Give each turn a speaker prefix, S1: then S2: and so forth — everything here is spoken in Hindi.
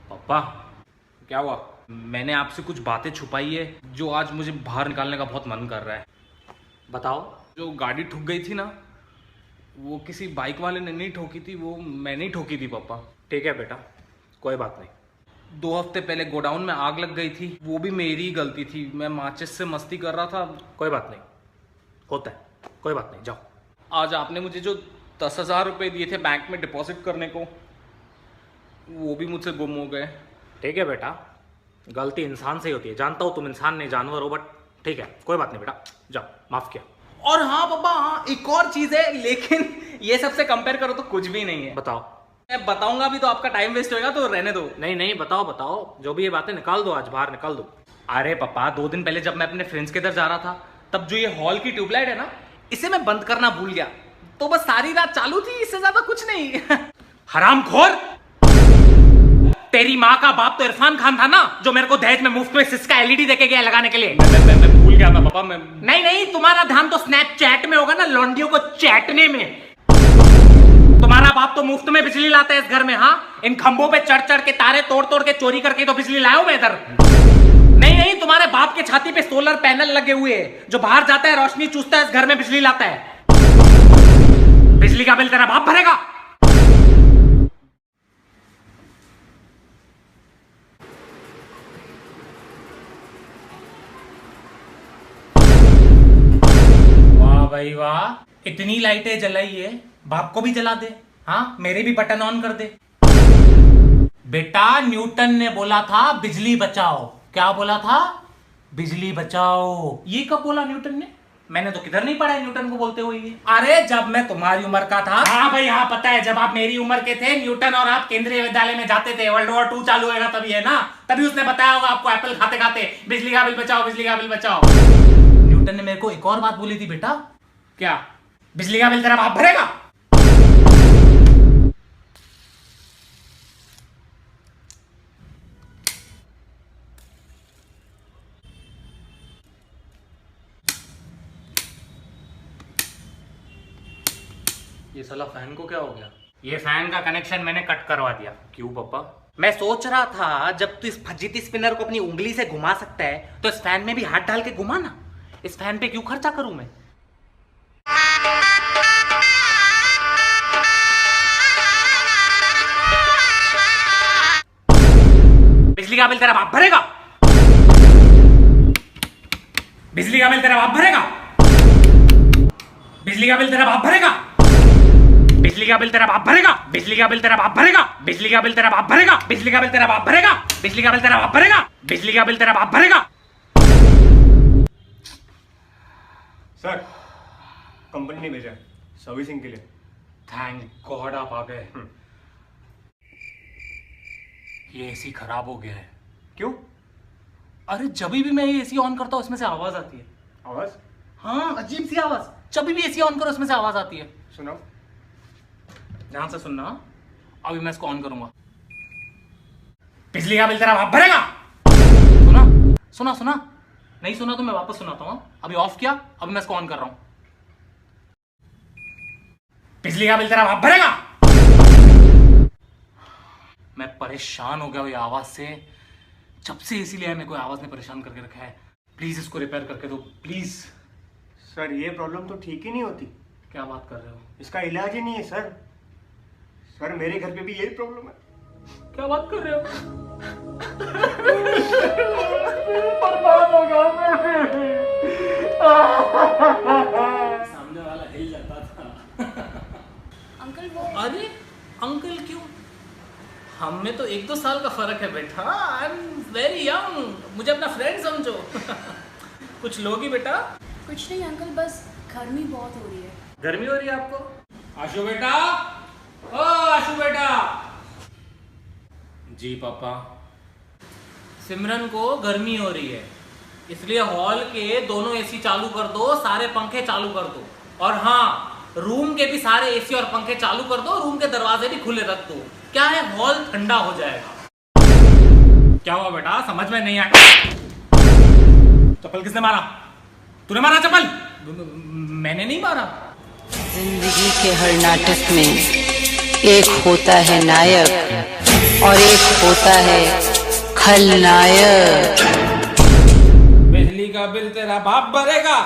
S1: पापा क्या हुआ? मैंने आपसे कुछ बातें छुपाई है जो आज मुझे बाहर निकालने का बहुत मन कर रहा है।
S2: बताओ।
S1: जो गाड़ी ठुक गई थी ना, वो किसी बाइक वाले ने नहीं ठोकी थी, वो मैंने ही ठोकी थी पापा।
S2: ठीक है बेटा, कोई बात नहीं।
S1: 2 हफ्ते पहले गोडाउन में आग लग गई थी, वो भी मेरी ही गलती थी। मैं माचिस से मस्ती कर रहा था।
S2: कोई बात नहीं, होता है, कोई बात नहीं, जाओ।
S1: आज आपने मुझे जो 10,000 रुपये दिए थे बैंक में डिपॉजिट करने को, वो भी मुझसे गुम हो गए।
S2: ठीक है बेटा, गलती इंसान से ही होती है। जानता हूँ तुम इंसान नहीं जानवर हो, बट ठीक है, कोई बात नहीं बेटा, जाओ, माफ किया।
S1: और हाँ पापा, हाँ एक और चीज़ है, लेकिन ये सबसे कंपेयर करो तो कुछ भी नहीं है।
S2: बताओ।
S1: मैं बताऊंगा भी तो आपका टाइम वेस्ट होएगा, तो रहने दो।
S2: नहीं नहीं, बताओ बताओ, जो भी ये बातें निकाल दो, आज बाहर निकाल दो।
S1: अरे पापा, 2 दिन पहले जब मैं अपने फ्रेंड्स के इधर जा रहा था, तब जो ये हॉल की ट्यूबलाइट है ना, इसे मैं बंद करना भूल गया, तो बस सारी रात चालू थी, इससे ज्यादा कुछ नहीं।
S2: हरामखोर! तेरी माँ का बाप तो इरफान खान था ना, जो मेरे को दहेज में मुफ्त में सिस्का एलईडी देके गया लगाने के लिए।
S1: मैं भूल गया था पापा। मैं
S2: नहीं, तुम्हारा ध्यान तो स्नैपचैट में होगा ना, लौंडियों को चैटने में। तुम्हारा बाप तो मुफ्त में बिजली लाता है इस घर में। हाँ, इन खंभों पे चढ़ चढ़ के तारे तोड़ तोड़ के चोरी करके तो बिजली लाया हूं मैं इधर। नहीं, तुम्हारे बाप के छाती पे सोलर पैनल लगे हुए हैं, जो बाहर जाता है रोशनी चूसता है, इस घर में बिजली लाता है। बिजली का बिल तेरा बाप भरेगा। वाह भाई वाह, इतनी लाइटें जलाई है, बाप को भी जला दे। हाँ, मेरे भी बटन ऑन कर दे। बेटा, न्यूटन ने बोला था बिजली बचाओ। क्या बोला था? बिजली बचाओ। ये कब बोला न्यूटन ने? मैंने तो किधर नहीं पढ़ा है न्यूटन को बोलते हुए ये। अरे जब मैं तुम्हारी उम्र का था। हाँ भाई हाँ, पता है, जब आप मेरी उम्र के थे, न्यूटन और आप केंद्रीय विद्यालय में जाते थे, वर्ल्ड वॉर 2 चालू होगा तभी, है ना? तभी उसने बताया होगा आपको एप्पल खाते खाते, बिजली का बिल बचाओ, बिजली का बिल बचाओ। न्यूटन ने मेरे को एक और बात बोली थी बेटा। क्या? बिजली का बिल तेरा बाप भरेगा।
S1: ये साला फैन को क्या हो गया?
S2: ये फैन का कनेक्शन मैंने कट करवा दिया।
S1: क्यों पापा?
S2: मैं सोच रहा था, जब तू इस फजीती स्पिनर को अपनी उंगली से घुमा सकता है, तो इस फैन में भी हाथ डाल के घुमा ना। इस फैन पे क्यों खर्चा करूं मैं? बिजली का बिल तेरा बाप भरेगा। बिजली का बिल तेरा बाप भरेगा। बिजली का बिल तेरा बाप भरेगा। बिजली का बिल तेरा बाप भरेगा। बिजली का बिल तेरा बाप भरेगा। बिजली का बिल तेरा बाप भरेगा। बिजली का बिल तेरा बाप भरेगा। बिजली का बिल तेरा बाप भरेगा। बिजली का बिल तेरा बाप भरेगा।
S3: सर, कंपनी ने भेजा सर्विसिंग के लिए।
S2: थैंक गॉड आप आ गए। ये एसी खराब हो गया है।
S3: क्यों?
S2: अरे जब भी मैं ये एसी ऑन करता हूँ, उसमें से आवाज आती है।
S3: आवाज?
S2: हाँ, अजीब सी आवाज। जब भी एसी ऑन करो, उसमें से आवाज आती है।
S3: सुनाओ।
S2: ध्यान से सुनना। अभी मैं इसको ऑन करूंगा। बिजली का बिल तेरा बाप भरेगा। सुना सुना सुना? नहीं सुना तो मैं वापस सुनाता हूँ। अभी ऑफ किया, अभी मैं इसको ऑन कर रहा हूं। बिजली का बिल तेरा बाप भरेगा। मैं परेशान हो गया हूं ये आवाज से। जब से एसी लिया है, मेरे को आवाज ने परेशान करके रखा है। प्लीज इसको रिपेयर करके दो, प्लीज।
S3: सर, ये प्रॉब्लम तो ठीक ही नहीं होती।
S2: क्या बात कर रहे हो?
S3: इसका इलाज ही नहीं है सर। सर, मेरे घर पे भी यही प्रॉब्लम है।
S2: क्या बात कर रहे हो? बर्बाद हो गया मैं।
S1: सामने वाला हिल जाता था।
S4: अंकल वो
S2: अरे अंकल क्यों? हम में तो 1-2 साल का फर्क है बेटा। आई एम वेरी यंग, मुझे अपना फ्रेंड समझो। कुछ लोगी बेटा?
S4: कुछ नहीं अंकल, बस गर्मी बहुत हो रही है।
S2: गर्मी हो रही है आपको? आशु बेटा, ओ आशु बेटा।
S1: जी पापा।
S2: सिमरन को गर्मी हो रही है, इसलिए हॉल के दोनों एसी चालू कर दो, सारे पंखे चालू कर दो। और हाँ, रूम के भी सारे एसी और पंखे चालू कर दो, रूम के दरवाजे भी खुले रख दो। क्या है, हॉल ठंडा हो जाएगा। क्या हुआ बेटा, समझ में नहीं आया? चप्पल किसने मारा? तूने मारा चप्पल? मैंने नहीं मारा।
S5: जिंदगी के हर नाटक में एक होता है नायक और एक होता है खलनायक।
S6: बिजली का बिल तेरा बाप भरेगा।